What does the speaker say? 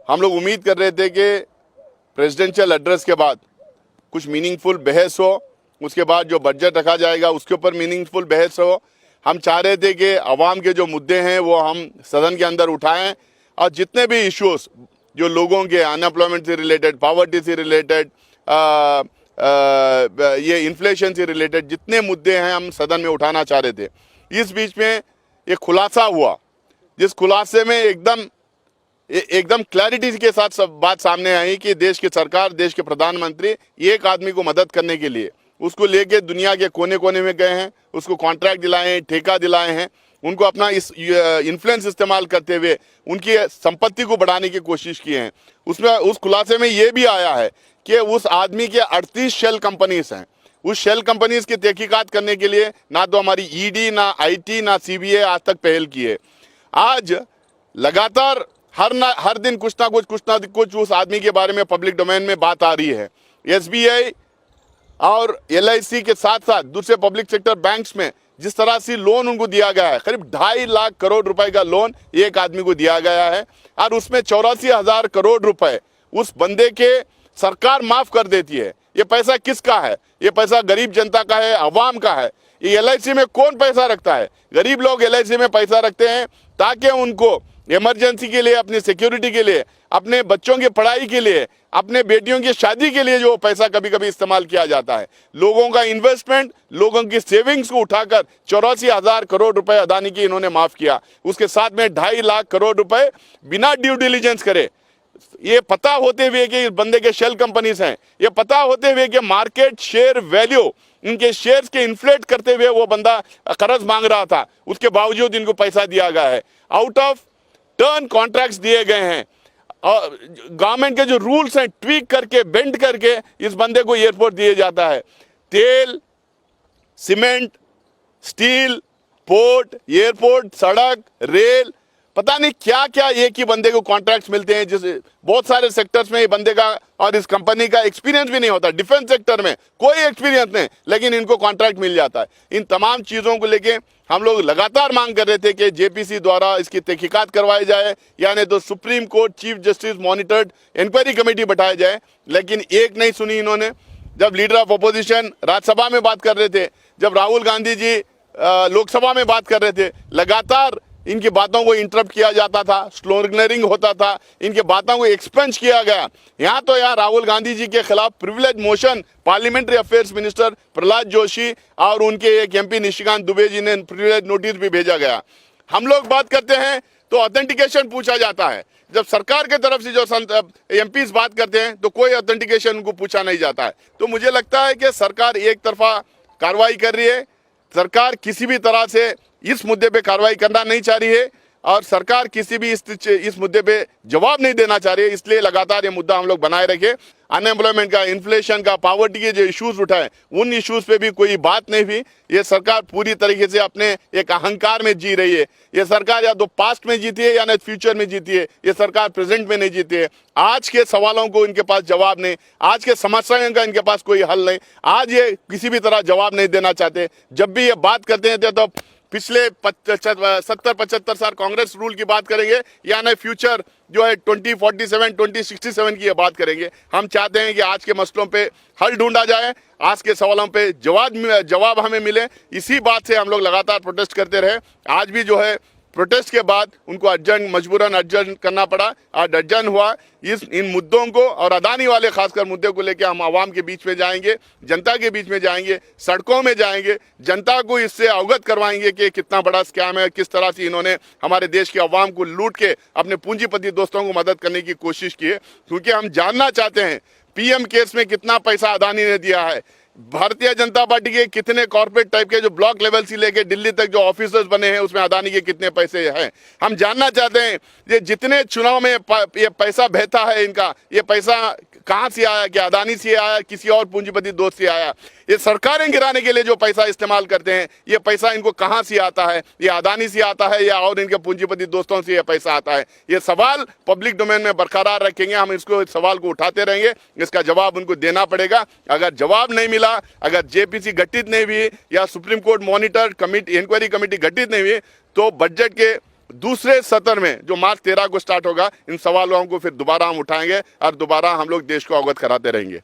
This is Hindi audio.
हम लोग उम्मीद कर रहे थे कि प्रेसिडेंशियल एड्रेस के बाद कुछ मीनिंगफुल बहस हो, उसके बाद जो बजट रखा जाएगा उसके ऊपर मीनिंगफुल बहस हो। हम चाह रहे थे कि आवाम के जो मुद्दे हैं वो हम सदन के अंदर उठाएं और जितने भी इश्यूज जो लोगों के अनएम्प्लॉयमेंट से रिलेटेड, पॉवर्टी से रिलेटेड, ये इन्फ्लेशन से रिलेटेड जितने मुद्दे हैं हम सदन में उठाना चाह रहे थे। इस बीच में एक खुलासा हुआ, जिस खुलासे में एकदम क्लैरिटी के साथ सब बात सामने आई कि देश की सरकार, देश के प्रधानमंत्री एक आदमी को मदद करने के लिए उसको लेके दुनिया के कोने कोने में गए हैं, उसको कॉन्ट्रैक्ट दिलाए हैं, ठेका दिलाए हैं, उनको अपना इस इन्फ्लुएंस इस्तेमाल करते हुए उनकी संपत्ति को बढ़ाने की कोशिश की है। उसमें उस खुलासे में ये भी आया है कि उस आदमी के 38 शेल कंपनीज हैं। उस शेल कंपनीज की तहकीकात करने के लिए ना तो हमारी ईडी, ना आईटी, ना सीबीआई आज तक पहल की है। आज लगातार हर दिन कुछ ना कुछ उस आदमी के बारे में पब्लिक डोमेन में बात आ रही है। एसबीआई और एलआईसी के साथ साथ दूसरे पब्लिक सेक्टर बैंक्स में जिस तरह से लोन उनको दिया गया है, करीब 2.5 लाख करोड़ रुपए का लोन एक आदमी को दिया गया है और उसमें 84,000 करोड़ रुपए उस बंदे के सरकार माफ कर देती है। ये पैसा किसका है? ये पैसा गरीब जनता का है, अवाम का है। ये एलआईसी में कौन पैसा रखता है? गरीब लोग एलआईसी में पैसा रखते हैं ताकि उनको इमरजेंसी के लिए, अपनी सिक्योरिटी के लिए, अपने बच्चों की पढ़ाई के लिए, अपने बेटियों की शादी के लिए जो पैसा कभी कभी इस्तेमाल किया जाता है। लोगों का इन्वेस्टमेंट, लोगों की सेविंग्स को उठाकर 84,000 करोड़ रुपए अदानी की इन्होंने माफ किया। उसके साथ में 2.5 लाख करोड़ रुपए बिना ड्यू डिलीजेंस करे, ये पता होते हुए कि इस बंदे के शेल कंपनीज हैं, ये पता होते हुए कि मार्केट शेयर वैल्यू, इनके शेयर्स के इन्फ्लेट करते हुए वो बंदा कर्ज मांग रहा था, उसके बावजूद इनको पैसा दिया गया है। आउट ऑफ टर्न कॉन्ट्रैक्ट्स दिए गए हैं और गवर्नमेंट के जो रूल्स हैं ट्वीक करके, बेंड करके इस बंदे को एयरपोर्ट दिया जाता है। तेल, सीमेंट, स्टील, पोर्ट, एयरपोर्ट, सड़क, रेल, पता नहीं क्या क्या एक ही बंदे को कॉन्ट्रैक्ट्स मिलते हैं, जिस बहुत सारे सेक्टर्स में ये बंदे का और इस कंपनी का एक्सपीरियंस भी नहीं होता। डिफेंस सेक्टर में कोई एक्सपीरियंस नहीं, लेकिन इनको कॉन्ट्रैक्ट मिल जाता है। इन तमाम चीज़ों को लेके हम लोग लगातार मांग कर रहे थे कि जेपीसी द्वारा इसकी तहकीकात करवाई जाए, यानी तो supreme court chief justice monitored inquiry committee बैठाई जाए, लेकिन एक नहीं सुनी इन्होंने। जब लीडर ऑफ अपोजिशन राज्यसभा में बात कर रहे थे, जब राहुल गांधी जी लोकसभा में बात कर रहे थे, लगातार इनकी बातों को इंटरप्ट किया जाता था, स्लोगनरिंग होता था, इनकी बातों को एक्सपेंज किया गया। यहाँ तो यहाँ राहुल गांधी जी के खिलाफ privilege motion parliamentary affairs minister Prahlad Joshi और उनके एक एमपी निशिकांत दुबे जी ने प्रिविलेज नोटिस भी भेजा गया। हम लोग बात करते हैं तो ऑथेंटिकेशन पूछा जाता है। जब सरकार के तरफ से जो एमपीज बात करते हैं तो कोई ऑथेंटिकेशन उनको पूछा नहीं जाता है। तो मुझे लगता है कि सरकार एक तरफा कार्रवाई कर रही है। सरकार किसी भी तरह से इस मुद्दे पे कार्रवाई करना नहीं चाह रही है और सरकार किसी भी इस मुद्दे पे जवाब नहीं देना चाह रही है। इसलिए लगातार ये मुद्दा हम लोग बनाए रखे। अनएम्प्लॉयमेंट का, इन्फ्लेशन का, पॉवर्टी के जो इश्यूज उठाए, उन इश्यूज पे भी कोई बात नहीं हुई। ये सरकार पूरी तरीके से अपने एक अहंकार में जी रही है। ये सरकार या तो पास्ट में जीती है या नहीं फ्यूचर में जीती है। ये सरकार प्रेजेंट में नहीं जीती है। आज के सवालों को इनके पास जवाब नहीं, आज के समस्याओं का इनके पास कोई हल नहीं। आज ये किसी भी तरह जवाब नहीं देना चाहते। जब भी ये बात करते हैं तो पिछले 70-75 साल कांग्रेस रूल की बात करेंगे या नहीं फ्यूचर जो है 2047, 2067 की ये बात करेंगे। हम चाहते हैं कि आज के मसलों पे हल ढूंढा जाए, आज के सवालों पे जवाब हमें मिले। इसी बात से हम लोग लगातार प्रोटेस्ट करते रहे। आज भी जो है प्रोटेस्ट के बाद उनको मजबूरन अर्जन करना पड़ा और अर्जन हुआ। इन मुद्दों को और अदानी वाले खासकर मुद्दे को लेकर हम आवाम के बीच में जाएंगे, जनता के बीच में जाएंगे, सड़कों में जाएंगे, जनता को इससे अवगत करवाएंगे कि कितना बड़ा स्कैम है, किस तरह से इन्होंने हमारे देश के अवाम को लूट के अपने पूंजीपति दोस्तों को मदद करने की कोशिश की है। क्योंकि हम जानना चाहते हैं पीएम केस में कितना पैसा अदानी ने दिया है, भारतीय जनता पार्टी के कितने कॉर्पोरेट टाइप के जो ब्लॉक लेवल से लेके दिल्ली तक जो ऑफिसर्स बने हैं उसमें अदानी के कितने पैसे हैं। हम जानना चाहते हैं ये जितने चुनाव में ये पैसा बहता है, इनका ये पैसा कहाँ से आया, क्या अदानी से आया, किसी और पूंजीपति दोस्त से आया। ये सरकारें गिराने के लिए जो पैसा इस्तेमाल करते हैं, ये पैसा इनको कहाँ से आता है, ये अदानी से आता है या और इनके पूंजीपति दोस्तों से ये पैसा आता है। ये सवाल पब्लिक डोमेन में बरकरार रखेंगे, हम इसको सवाल को उठाते रहेंगे, इसका जवाब उनको देना पड़ेगा। अगर जवाब नहीं मिला, अगर जेपीसी गठित नहीं हुई या supreme court monitor committee inquiry committee गठित नहीं हुई तो बजट के दूसरे सत्र में जो मार्च 13 को स्टार्ट होगा, इन सवालों को फिर दोबारा हम उठाएंगे और दोबारा हम लोग देश को अवगत कराते रहेंगे।